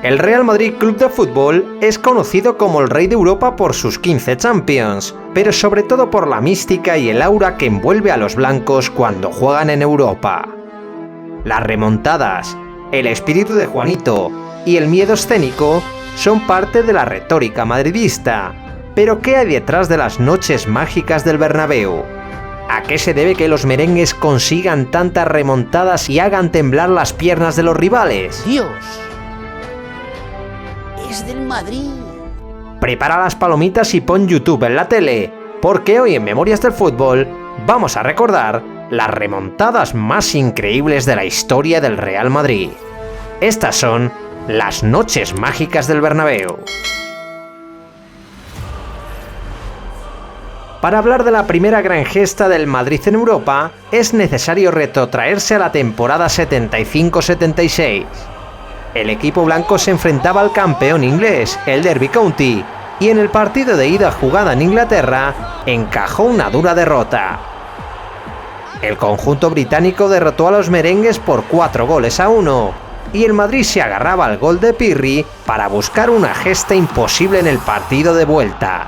El Real Madrid Club de Fútbol es conocido como el Rey de Europa por sus 15 Champions, pero sobre todo por la mística y el aura que envuelve a los blancos cuando juegan en Europa. Las remontadas, el espíritu de Juanito y el miedo escénico son parte de la retórica madridista. Pero ¿qué hay detrás de las noches mágicas del Bernabéu? ¿A qué se debe que los merengues consigan tantas remontadas y hagan temblar las piernas de los rivales? ¡Dios! ¡Es del Madrid! Prepara las palomitas y pon YouTube en la tele, porque hoy en Memorias del Fútbol vamos a recordar las remontadas más increíbles de la historia del Real Madrid. Estas son las noches mágicas del Bernabéu. Para hablar de la primera gran gesta del Madrid en Europa, es necesario retrotraerse a la temporada 75-76. El equipo blanco se enfrentaba al campeón inglés, el Derby County, y en el partido de ida jugada en Inglaterra, encajó una dura derrota. El conjunto británico derrotó a los merengues por 4-1, y el Madrid se agarraba al gol de Pirri para buscar una gesta imposible en el partido de vuelta.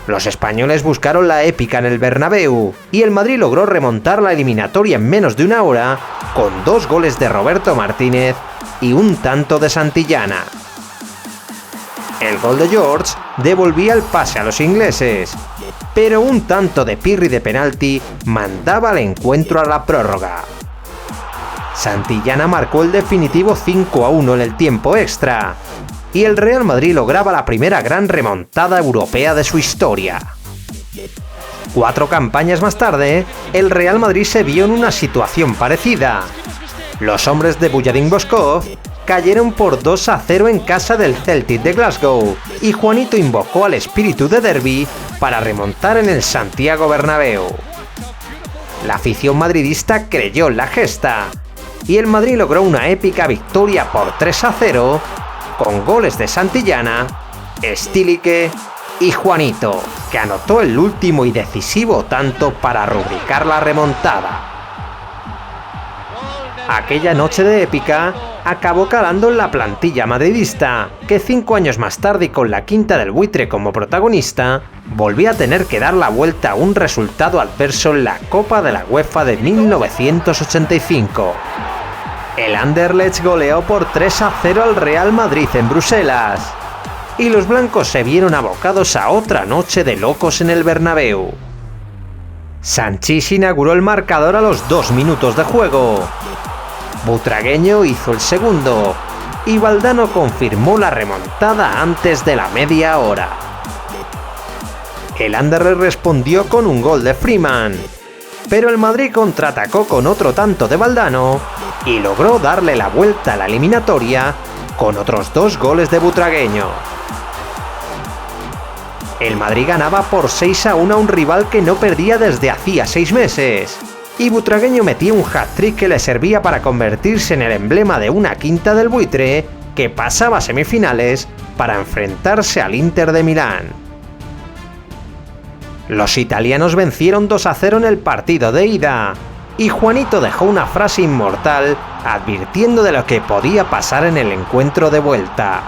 Los españoles buscaron la épica en el Bernabéu, y el Madrid logró remontar la eliminatoria en menos de una hora, con 2 goles de Roberto Martínez y un tanto de Santillana. El gol de George devolvía el pase a los ingleses, pero un tanto de Pirri de penalti mandaba el encuentro a la prórroga. Santillana marcó el definitivo 5-1 en el tiempo extra, y el Real Madrid lograba la primera gran remontada europea de su historia. 4 campañas más tarde, el Real Madrid se vio en una situación parecida. Los hombres de Buyarin Boskov cayeron por 2-0 en casa del Celtic de Glasgow, y Juanito invocó al espíritu de derbi para remontar en el Santiago Bernabéu. La afición madridista creyó en la gesta, y el Madrid logró una épica victoria por 3-0, con goles de Santillana, Stilique y Juanito, que anotó el último y decisivo tanto para rubricar la remontada. Aquella noche de épica acabó calando en la plantilla madridista, que 5 años más tarde y con la Quinta del Buitre como protagonista, volvió a tener que dar la vuelta a un resultado adverso en la Copa de la UEFA de 1985. El Anderlecht goleó por 3-0 al Real Madrid en Bruselas, y los blancos se vieron abocados a otra noche de locos en el Bernabéu. Sanchís inauguró el marcador a los 2 minutos de juego. Butragueño hizo el segundo, y Valdano confirmó la remontada antes de la media hora. El Anderlecht respondió con un gol de Freeman, pero el Madrid contraatacó con otro tanto de Valdano y logró darle la vuelta a la eliminatoria con otros 2 goles de Butragueño. El Madrid ganaba por 6-1 a un rival que no perdía desde hacía 6 meses, y Butragueño metía un hat-trick que le servía para convertirse en el emblema de una Quinta del Buitre que pasaba a semifinales para enfrentarse al Inter de Milán. Los italianos vencieron 2-0 en el partido de ida, y Juanito dejó una frase inmortal advirtiendo de lo que podía pasar en el encuentro de vuelta.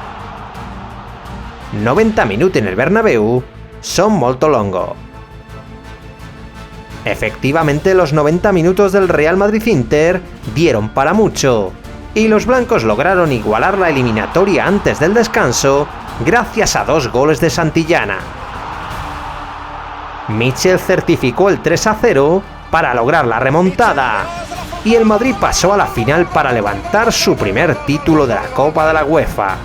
90 minuti en el Bernabéu son molto longo. Efectivamente, los 90 minutos del Real Madrid-Inter dieron para mucho, y los blancos lograron igualar la eliminatoria antes del descanso gracias a 2 goles de Santillana. Michel certificó el 3-0 para lograr la remontada, y el Madrid pasó a la final para levantar su primer título de la Copa de la UEFA.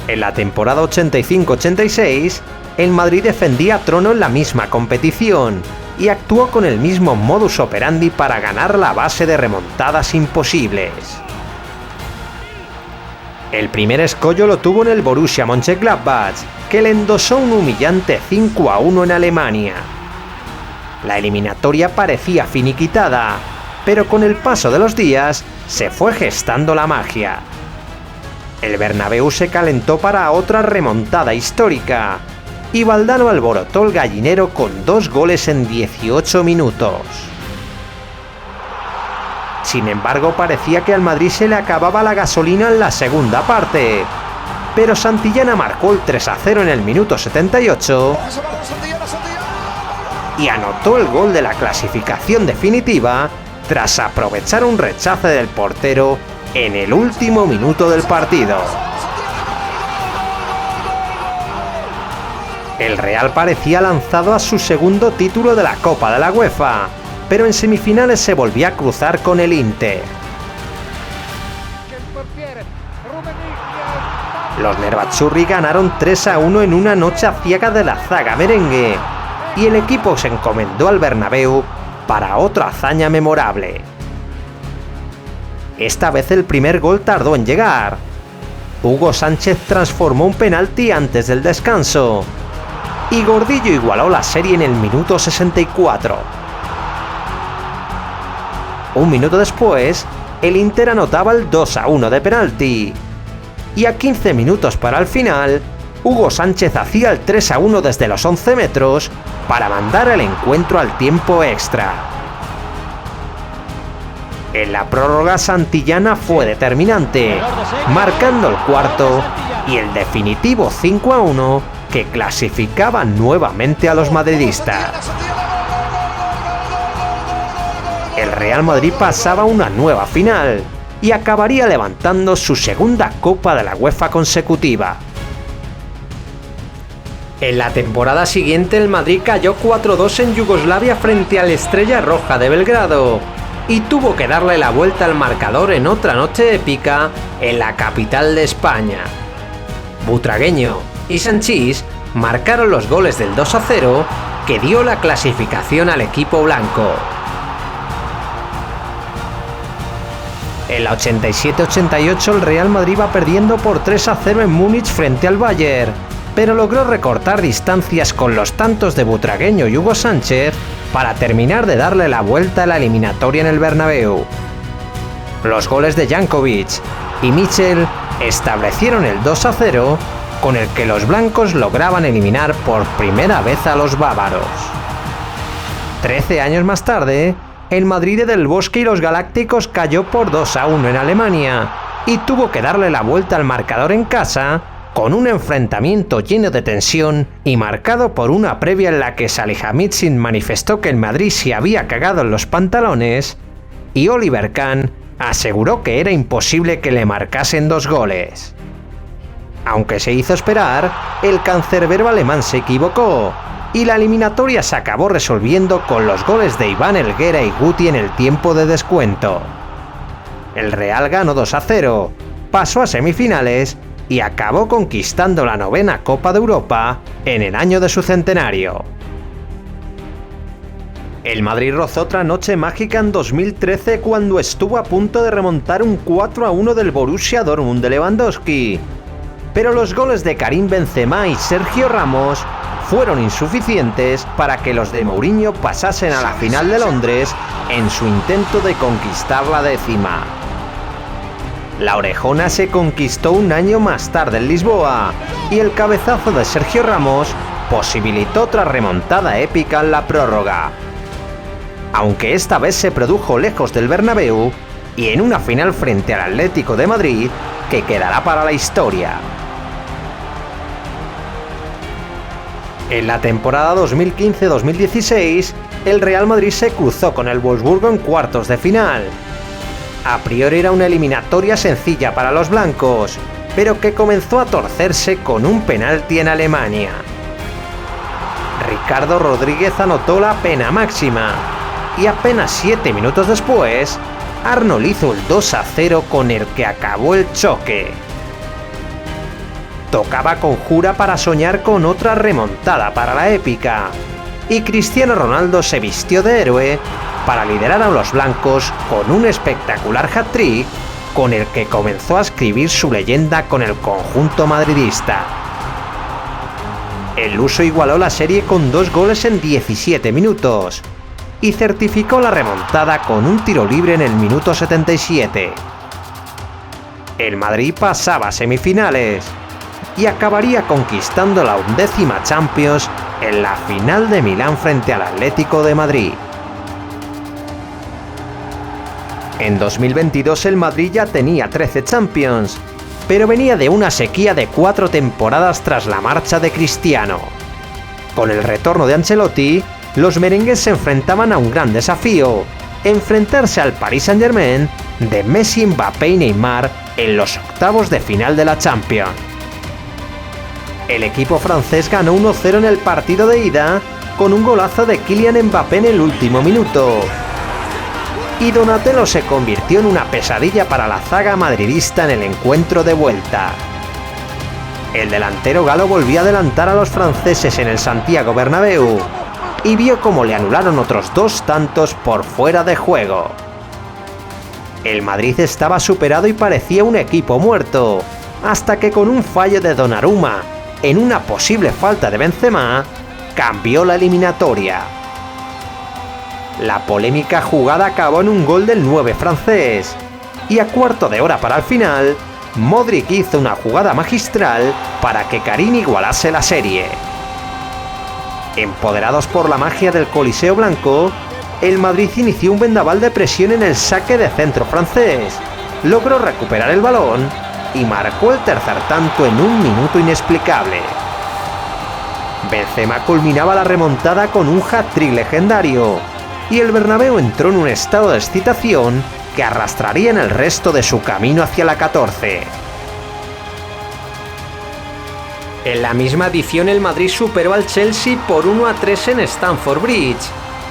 En la temporada 85-86, el Madrid defendía trono en la misma competición y actuó con el mismo modus operandi para ganar la base de remontadas imposibles. El primer escollo lo tuvo en el Borussia Mönchengladbach, que le endosó un humillante 5-1 en Alemania. La eliminatoria parecía finiquitada, pero con el paso de los días se fue gestando la magia. El Bernabéu se calentó para otra remontada histórica, y Valdano alborotó el gallinero con 2 goles en 18 minutos. Sin embargo, parecía que al Madrid se le acababa la gasolina en la segunda parte. Pero Santillana marcó el 3-0 en el minuto 78 y anotó el gol de la clasificación definitiva tras aprovechar un rechace del portero en el último minuto del partido. El Real parecía lanzado a su segundo título de la Copa de la UEFA, pero en semifinales se volvió a cruzar con el Inter. Los nerazzurri ganaron 3-1 en una noche aciaga de la zaga merengue, y el equipo se encomendó al Bernabéu para otra hazaña memorable. Esta vez el primer gol tardó en llegar. Hugo Sánchez transformó un penalti antes del descanso, y Gordillo igualó la serie en el minuto 64. Un minuto después, el Inter anotaba el 2-1 de penalti. Y a 15 minutos para el final, Hugo Sánchez hacía el 3-1 desde los 11 metros para mandar el encuentro al tiempo extra. En la prórroga, Santillana fue determinante, marcando el cuarto y el definitivo 5-1 que clasificaba nuevamente a los madridistas. El Real Madrid pasaba a una nueva final y acabaría levantando su segunda Copa de la UEFA consecutiva. En la temporada siguiente, el Madrid cayó 4-2 en Yugoslavia frente al Estrella Roja de Belgrado y tuvo que darle la vuelta al marcador en otra noche épica en la capital de España. Butragueño y Sanchís marcaron los goles del 2-0 que dio la clasificación al equipo blanco. En la 87-88 el Real Madrid iba perdiendo por 3-0 en Múnich frente al Bayern, pero logró recortar distancias con los tantos de Butragueño y Hugo Sánchez para terminar de darle la vuelta a la eliminatoria en el Bernabéu. Los goles de Jankovic y Michel establecieron el 2-0, con el que los blancos lograban eliminar por primera vez a los bávaros. 13 años más tarde, el Madrid de Del Bosque y los Galácticos cayó por 2-1 en Alemania y tuvo que darle la vuelta al marcador en casa con un enfrentamiento lleno de tensión y marcado por una previa en la que Salihamidzic manifestó que el Madrid se había cagado en los pantalones y Oliver Kahn aseguró que era imposible que le marcasen 2 goles. Aunque se hizo esperar, el cancerbero alemán se equivocó y la eliminatoria se acabó resolviendo con los goles de Iván Helguera y Guti en el tiempo de descuento. El Real ganó 2-0, pasó a semifinales y acabó conquistando la 9ª Copa de Europa en el año de su centenario. El Madrid rozó otra noche mágica en 2013 cuando estuvo a punto de remontar un 4-1 del Borussia Dortmund de Lewandowski, pero los goles de Karim Benzema y Sergio Ramos fueron insuficientes para que los de Mourinho pasasen a la final de Londres en su intento de conquistar la 10ª. La orejona se conquistó un año más tarde en Lisboa y el cabezazo de Sergio Ramos posibilitó otra remontada épica en la prórroga. Aunque esta vez se produjo lejos del Bernabéu y en una final frente al Atlético de Madrid que quedará para la historia. En la temporada 2015-2016, el Real Madrid se cruzó con el Wolfsburgo en cuartos de final. A priori era una eliminatoria sencilla para los blancos, pero que comenzó a torcerse con un penalti en Alemania. Ricardo Rodríguez anotó la pena máxima, y apenas 7 minutos después, Arnold hizo el 2-0 con el que acabó el choque. Tocaba conjura para soñar con otra remontada para la épica, y Cristiano Ronaldo se vistió de héroe para liderar a los blancos con un espectacular hat-trick con el que comenzó a escribir su leyenda con el conjunto madridista. El luso igualó la serie con 2 goles en 17 minutos y certificó la remontada con un tiro libre en el minuto 77. El Madrid pasaba a semifinales y acabaría conquistando la 11ª Champions en la final de Milán frente al Atlético de Madrid. En 2022 el Madrid ya tenía 13 Champions, pero venía de una sequía de 4 temporadas tras la marcha de Cristiano. Con el retorno de Ancelotti, los merengues se enfrentaban a un gran desafío: enfrentarse al Paris Saint-Germain de Messi, Mbappé y Neymar en los octavos de final de la Champions. El equipo francés ganó 1-0 en el partido de ida con un golazo de Kylian Mbappé en el último minuto. Y Donatello se convirtió en una pesadilla para la zaga madridista en el encuentro de vuelta. El delantero galo volvió a adelantar a los franceses en el Santiago Bernabéu y vio cómo le anularon otros 2 tantos por fuera de juego. El Madrid estaba superado y parecía un equipo muerto, hasta que con un fallo de Donnarumma en una posible falta de Benzema, cambió la eliminatoria. La polémica jugada acabó en un gol del 9 francés, y a cuarto de hora para el final, Modric hizo una jugada magistral para que Karim igualase la serie. Empoderados por la magia del Coliseo Blanco, el Madrid inició un vendaval de presión en el saque de centro francés, logró recuperar el balón y marcó el tercer tanto en un minuto inexplicable. Benzema culminaba la remontada con un hat-trick legendario, y el Bernabéu entró en un estado de excitación que arrastraría en el resto de su camino hacia la 14. En la misma edición el Madrid superó al Chelsea por 1-3 en Stamford Bridge,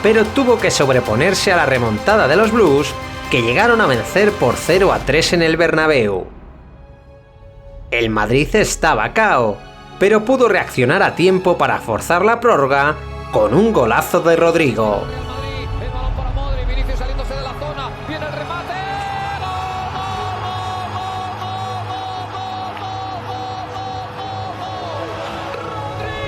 pero tuvo que sobreponerse a la remontada de los Blues, que llegaron a vencer por 0-3 en el Bernabéu. El Madrid estaba cao, pero pudo reaccionar a tiempo para forzar la prórroga con un golazo de Rodrigo.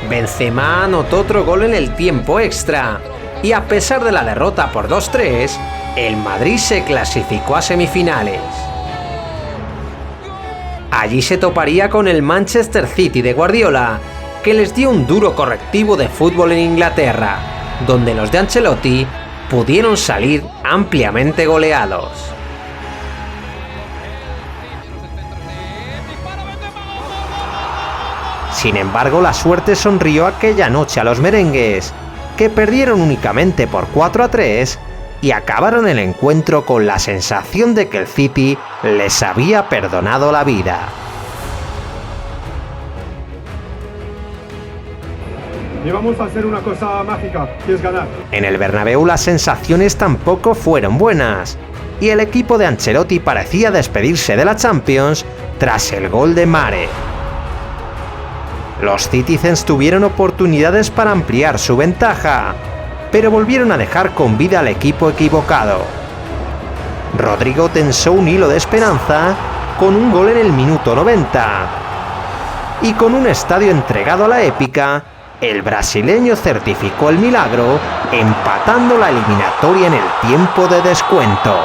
Benzema anotó otro gol en el tiempo extra, y a pesar de la derrota por 2-3, el Madrid se clasificó a semifinales. Allí se toparía con el Manchester City de Guardiola, que les dio un duro correctivo de fútbol en Inglaterra, donde los de Ancelotti pudieron salir ampliamente goleados. Sin embargo, la suerte sonrió aquella noche a los merengues, que perdieron únicamente por 4-3 y acabaron el encuentro con la sensación de que el City les había perdonado la vida. Y vamos a hacer una cosa mágica, que es ganar. En el Bernabéu las sensaciones tampoco fueron buenas, y el equipo de Ancelotti parecía despedirse de la Champions tras el gol de Mare. Los Citizens tuvieron oportunidades para ampliar su ventaja, pero volvieron a dejar con vida al equipo equivocado. Rodrigo tensó un hilo de esperanza con un gol en el minuto 90. Y con un estadio entregado a la épica, el brasileño certificó el milagro, empatando la eliminatoria en el tiempo de descuento.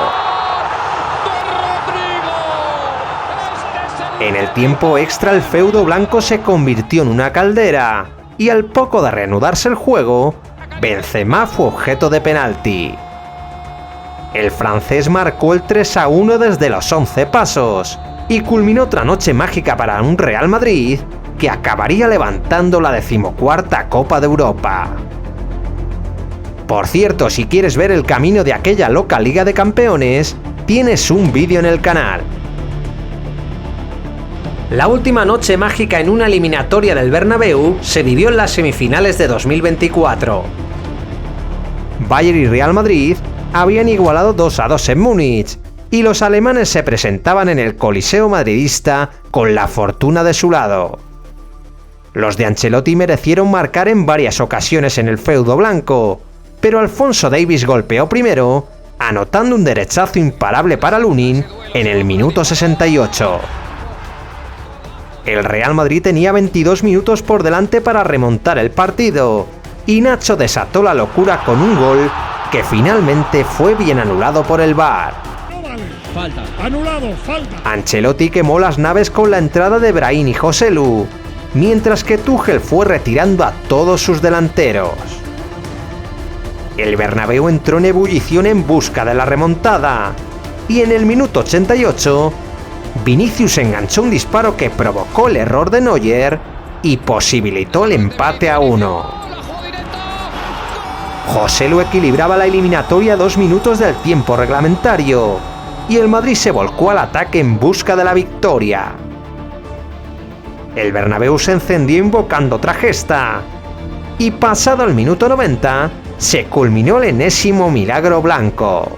En el tiempo extra el feudo blanco se convirtió en una caldera, y al poco de reanudarse el juego, Benzema fue objeto de penalti. El francés marcó el 3-1 desde los 11 pasos, y culminó otra noche mágica para un Real Madrid que acabaría levantando la 14ª Copa de Europa. Por cierto, si quieres ver el camino de aquella loca Liga de Campeones, tienes un vídeo en el canal. La última noche mágica en una eliminatoria del Bernabéu se vivió en las semifinales de 2024. Bayern y Real Madrid habían igualado 2-2 en Múnich, y los alemanes se presentaban en el Coliseo madridista con la fortuna de su lado. Los de Ancelotti merecieron marcar en varias ocasiones en el feudo blanco, pero Alphonso Davies golpeó primero, anotando un derechazo imparable para Lunin en el minuto 68. El Real Madrid tenía 22 minutos por delante para remontar el partido, y Nacho desató la locura con un gol que finalmente fue bien anulado por el VAR. Falta. Anulado, falta. Ancelotti quemó las naves con la entrada de Brahim y Joselu, mientras que Tuchel fue retirando a todos sus delanteros. El Bernabéu entró en ebullición en busca de la remontada, y en el minuto 88, Vinicius enganchó un disparo que provocó el error de Neuer y posibilitó el empate a 1. Joselu equilibraba la eliminatoria a 2 minutos del tiempo reglamentario y el Madrid se volcó al ataque en busca de la victoria. El Bernabéu se encendió invocando otra gesta y pasado el minuto 90 se culminó el enésimo milagro blanco.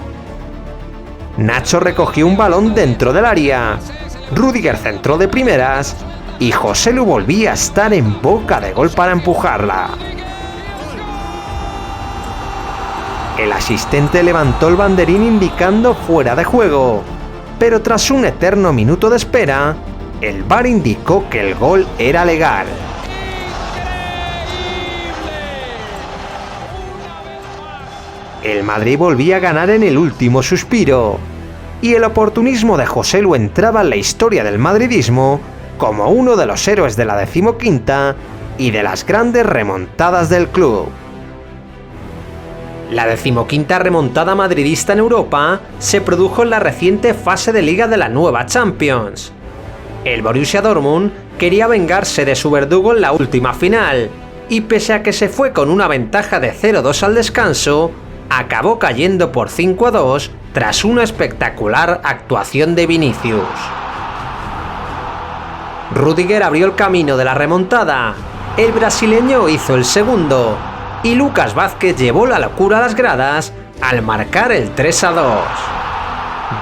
Nacho recogió un balón dentro del área, Rüdiger centró de primeras y Joselu volvía a estar en boca de gol para empujarla. El asistente levantó el banderín indicando fuera de juego, pero tras un eterno minuto de espera, el VAR indicó que el gol era legal. El Madrid volvía a ganar en el último suspiro, y el oportunismo de Joselu entraba en la historia del madridismo como uno de los héroes de la 15ª y de las grandes remontadas del club. La 15ª remontada madridista en Europa se produjo en la reciente fase de Liga de la nueva Champions. El Borussia Dortmund quería vengarse de su verdugo en la última final, y pese a que se fue con una ventaja de 0-2 al descanso, acabó cayendo por 5-2 tras una espectacular actuación de Vinicius. Rüdiger abrió el camino de la remontada, el brasileño hizo el segundo, y Lucas Vázquez llevó la locura a las gradas al marcar el 3-2.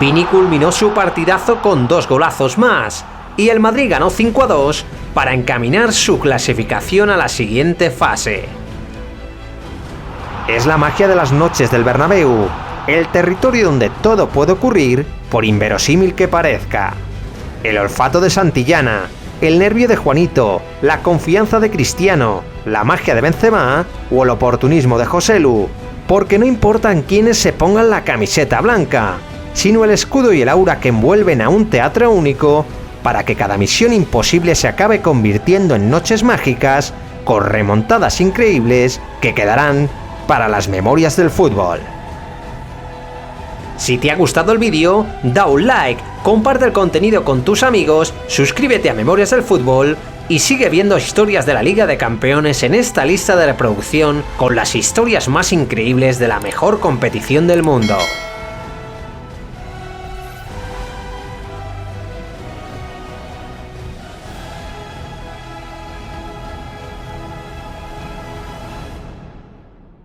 Vini culminó su partidazo con 2 golazos más, y el Madrid ganó 5-2 para encaminar su clasificación a la siguiente fase. Es la magia de las noches del Bernabéu, el territorio donde todo puede ocurrir, por inverosímil que parezca. El olfato de Santillana, el nervio de Juanito, la confianza de Cristiano, la magia de Benzema o el oportunismo de Joselu, porque no importan quiénes se pongan la camiseta blanca, sino el escudo y el aura que envuelven a un teatro único para que cada misión imposible se acabe convirtiendo en noches mágicas con remontadas increíbles que quedarán para las memorias del fútbol. Si te ha gustado el vídeo, da un like, comparte el contenido con tus amigos, suscríbete a Memorias del Fútbol y sigue viendo historias de la Liga de Campeones en esta lista de reproducción con las historias más increíbles de la mejor competición del mundo.